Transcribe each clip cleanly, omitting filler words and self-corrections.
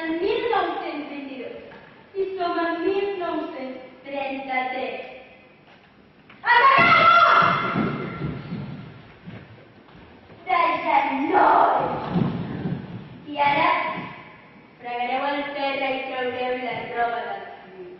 el 1922 i som en 1933. Acabeu! De genoll! I ara fregareu el terra i traureu la roba del fil.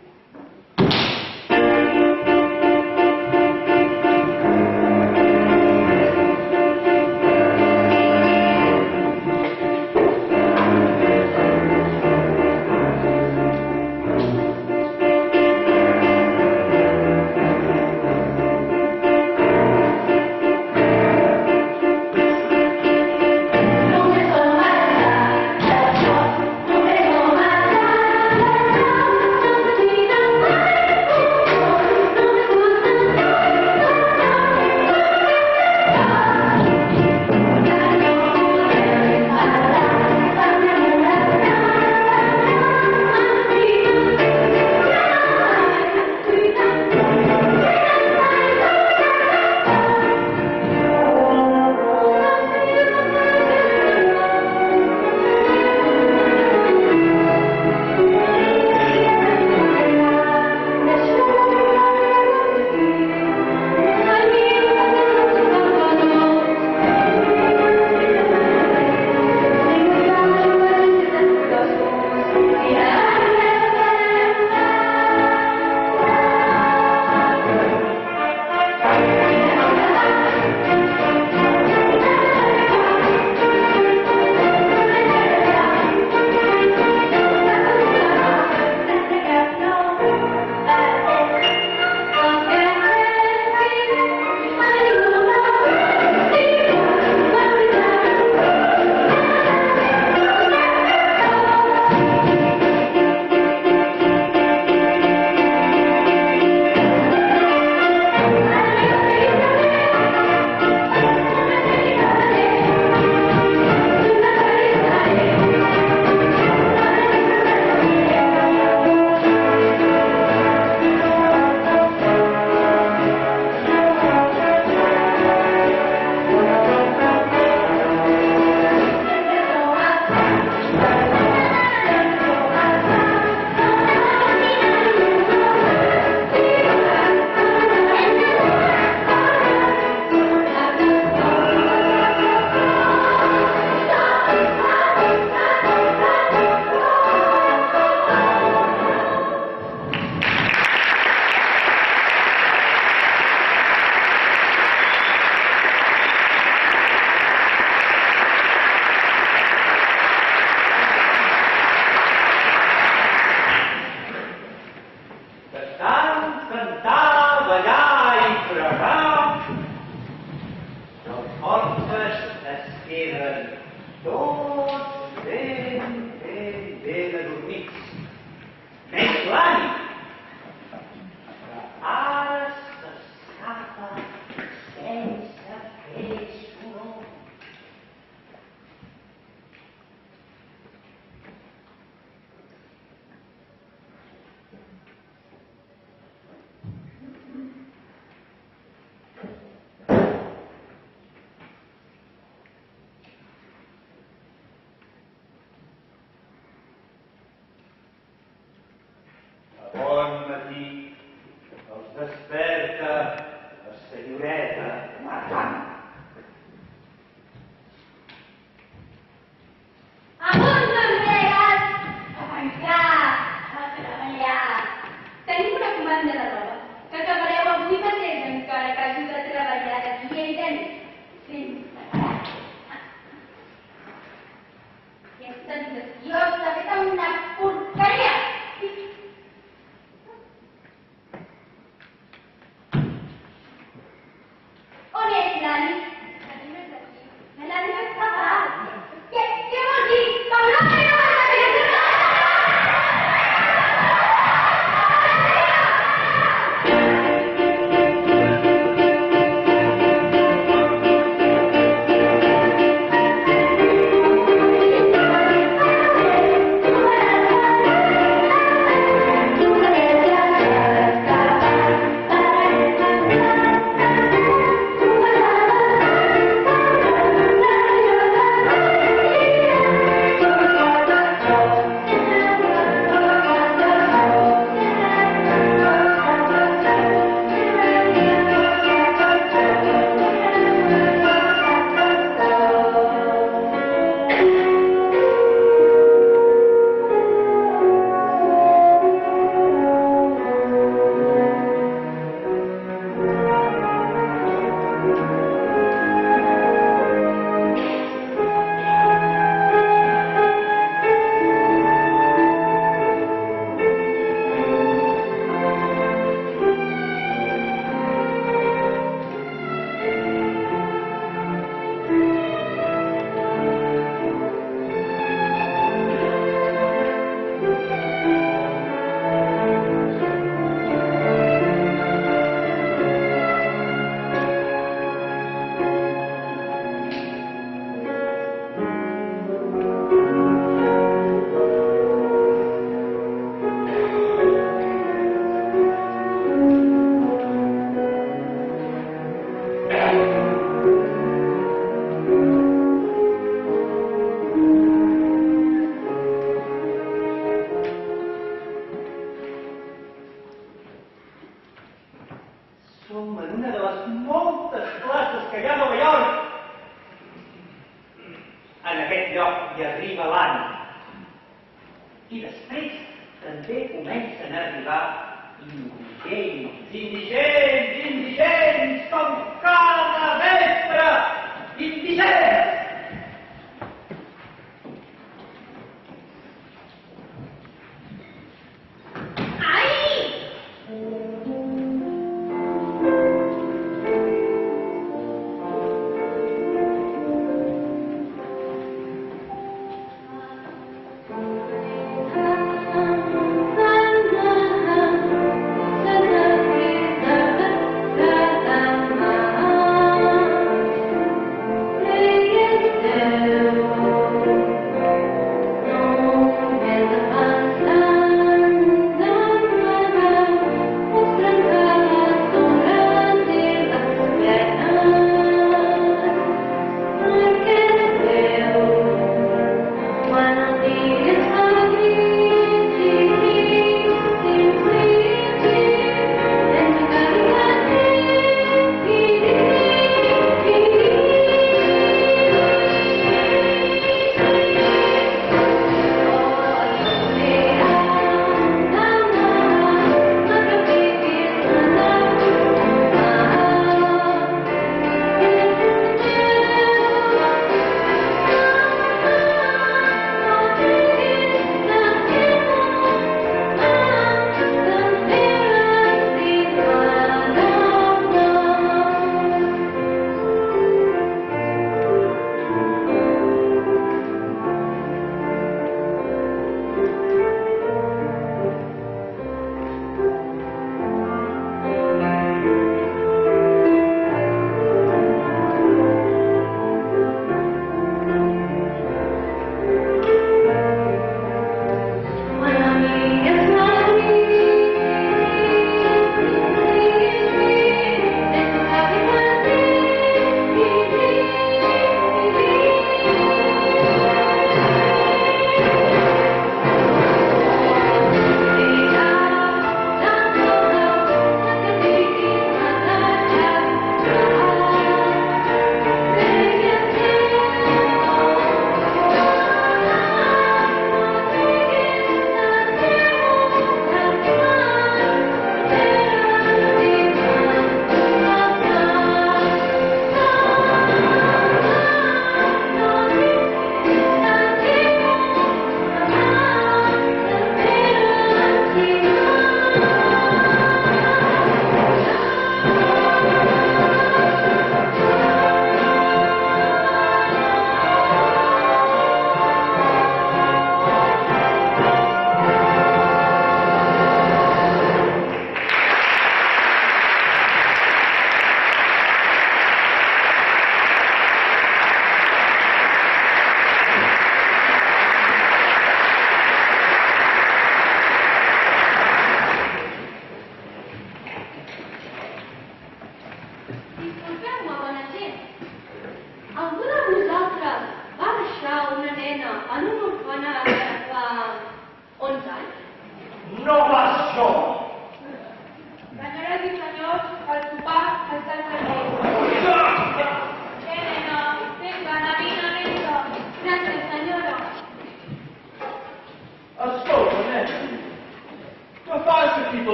Bon matí, els desperta la senyoreta Marcant. Amunt, enregues! A tancar, a treballar. Tenim una comanda de roba, que acabareu avui mateix encara que hagi de treballar d'aquí a ella sense parar. Aquesta habitació està feta una porqueria! On és l'Ani? L'Ani no és aquí. L'Ani no està parat. Què vol dir? Que no teniu la criatura! davant. I després també comencen a arribar indigents, com cada vespre, indigents!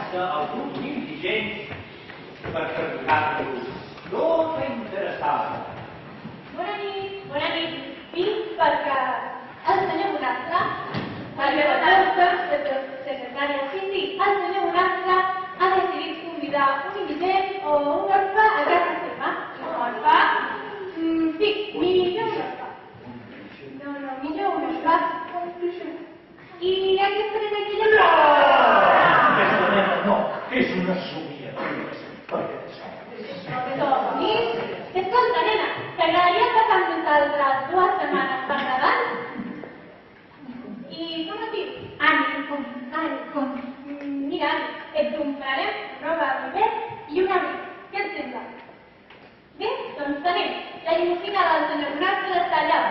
massa alguns indigents per preguntar-los cosa interessada. Bona nit. Vinc perquè el senyor Bonastre, el secretari del síndic, el senyor Bonastre ha decidit convidar un indigent o un orfe a casa seva. Un orfe? Sí, millor un orfe. No, millor un orfe. I aquesta nena aquí allà... Aquesta nena no, és una somiadora. Professor Bonís, escolta, nena, t'agradaria passar amb nosaltres 2 setmanes per Nadal? I com es diu? Ànic. Mira, et comprarem roba rodet i un abric. Què et sembla? Bé, doncs tenim. La limusina del senyor Bonastre està allà.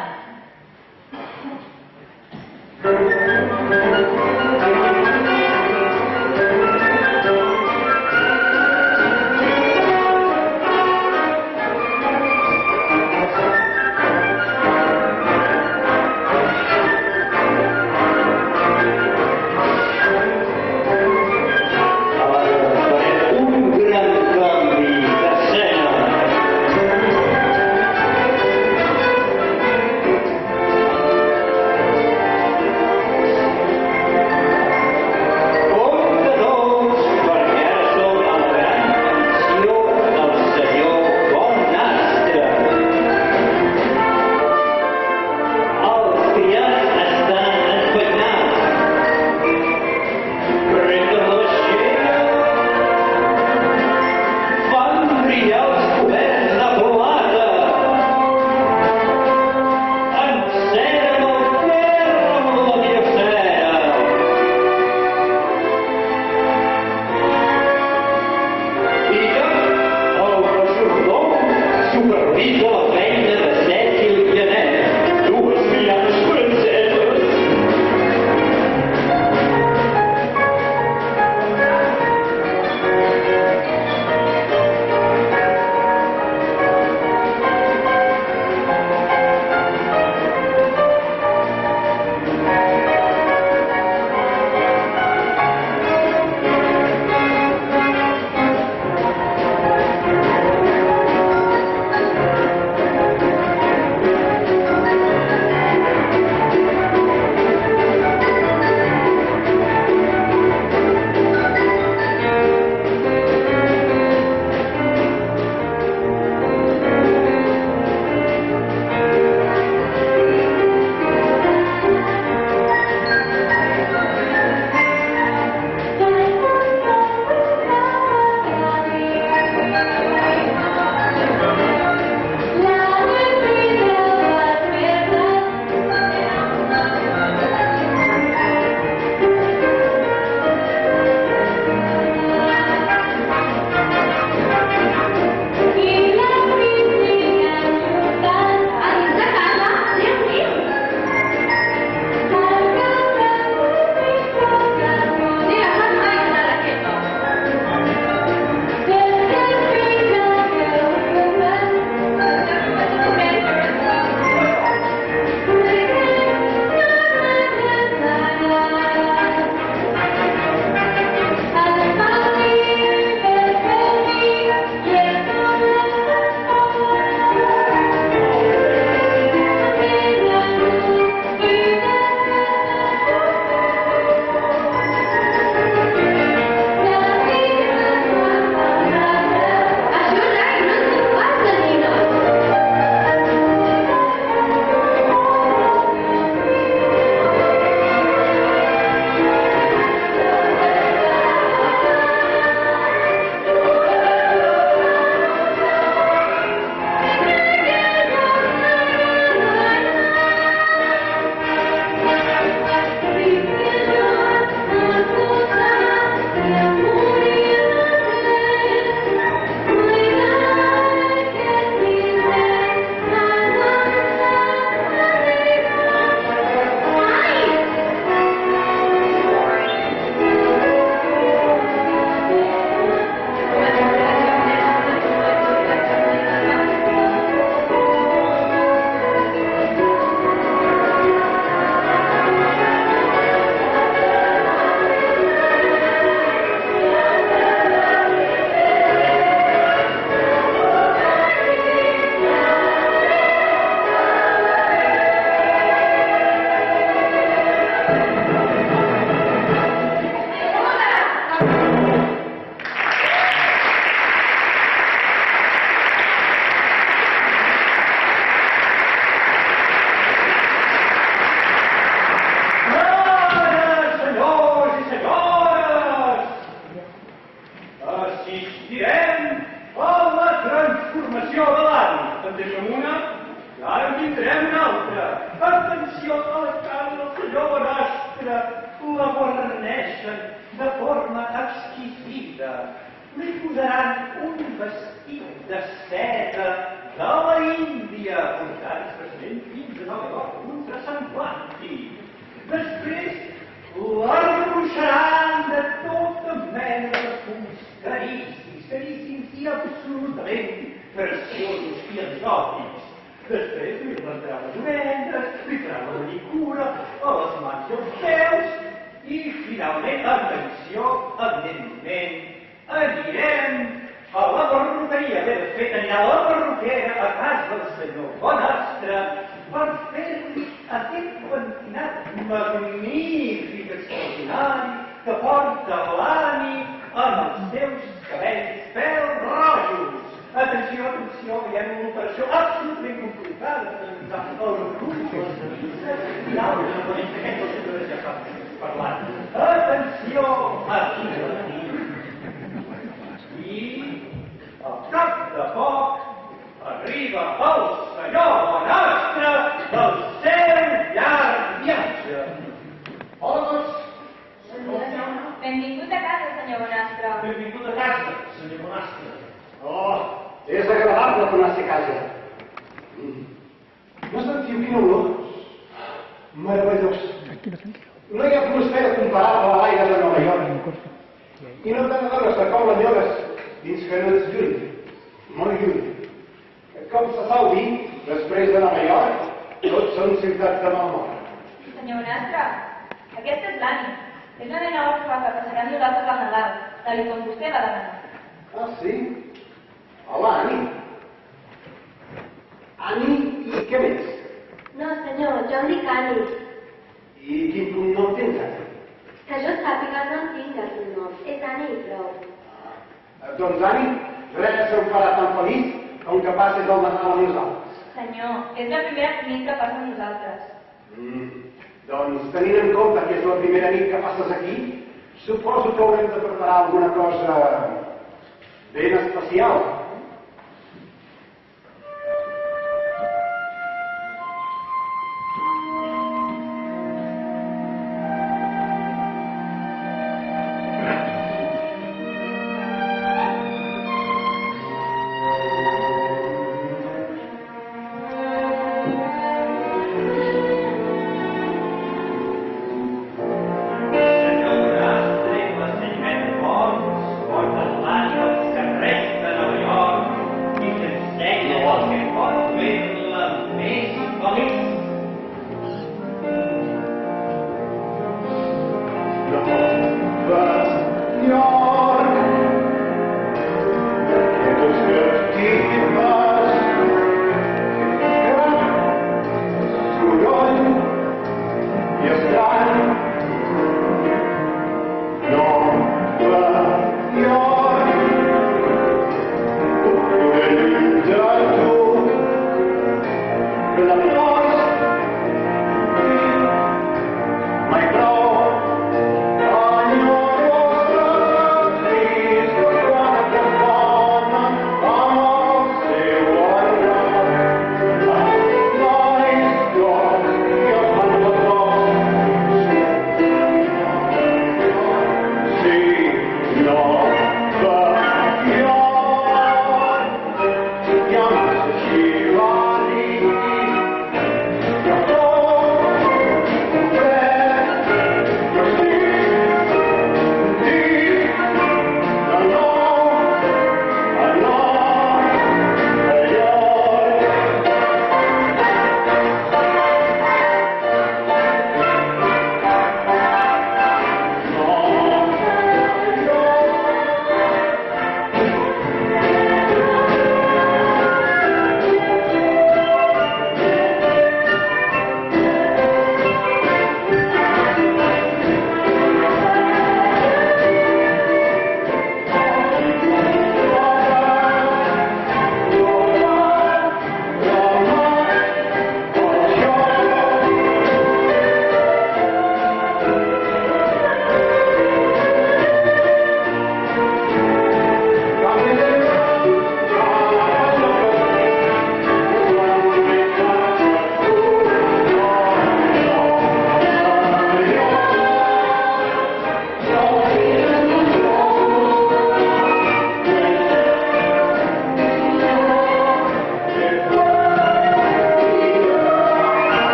li posaran un vestit de seda de la Índia, portant expressament fins a Nova York, un transatlàntic. Després l'arruixaran de tota mena de fums caríssims i absolutament preciosos i exòtics. Després li plantaran les orelles, li faran la manicura, a les mans i els peus, i finalment, atenció, evidentment, anirem a la perruqueria. Bé, de fet, anirà a la perruquera a casa del senyor Bonastre per fer-li aquest pentinat magnífic, extraordinari, que porta l'Anni en els seus cabells pèl-rojos. Atenció, atenció, hi ha una operació absolutament complicada per realitzar el recurs, les revises i l'altre, que ja fa parlant. Atenció, aquí. I, al cap de poc, arriba el senyor Bonastre del seu llarg viatge. Hola, Benvingut a casa, senyor Bonastre. benvingut a casa, senyor Bonastre. Oh, és agradable tornar-se a casa. No sentiu quina olor? Meravellós. No hi ha atmosfera comparable a l'aire de Nova York. I no te n'adones de com l'enyores dins que no ets lluny, molt lluny. Com se sol dir, després de Nova York, tots són ciutats de mal mort. Senyor Bonastre, aquesta és l'Anni. És una nena orfa que passarà amb nosaltres al Nadal, tal com vostè va demanar. Ah, sí? Hola, Anni. Anni i què més? No, senyor, jo em dic Anni. I quin cognom tens, Anni? Que jo sàpiga no en tinc de cognom. És Anni i prou. Doncs, Anni, res que se'm farà tan feliç com que passis el Nadal amb nosaltres. Senyor, és la primera nit que passa amb nosaltres. Doncs, tenint en compte que és la primera nit que passes aquí, suposo que haurem de preparar alguna cosa ben especial. My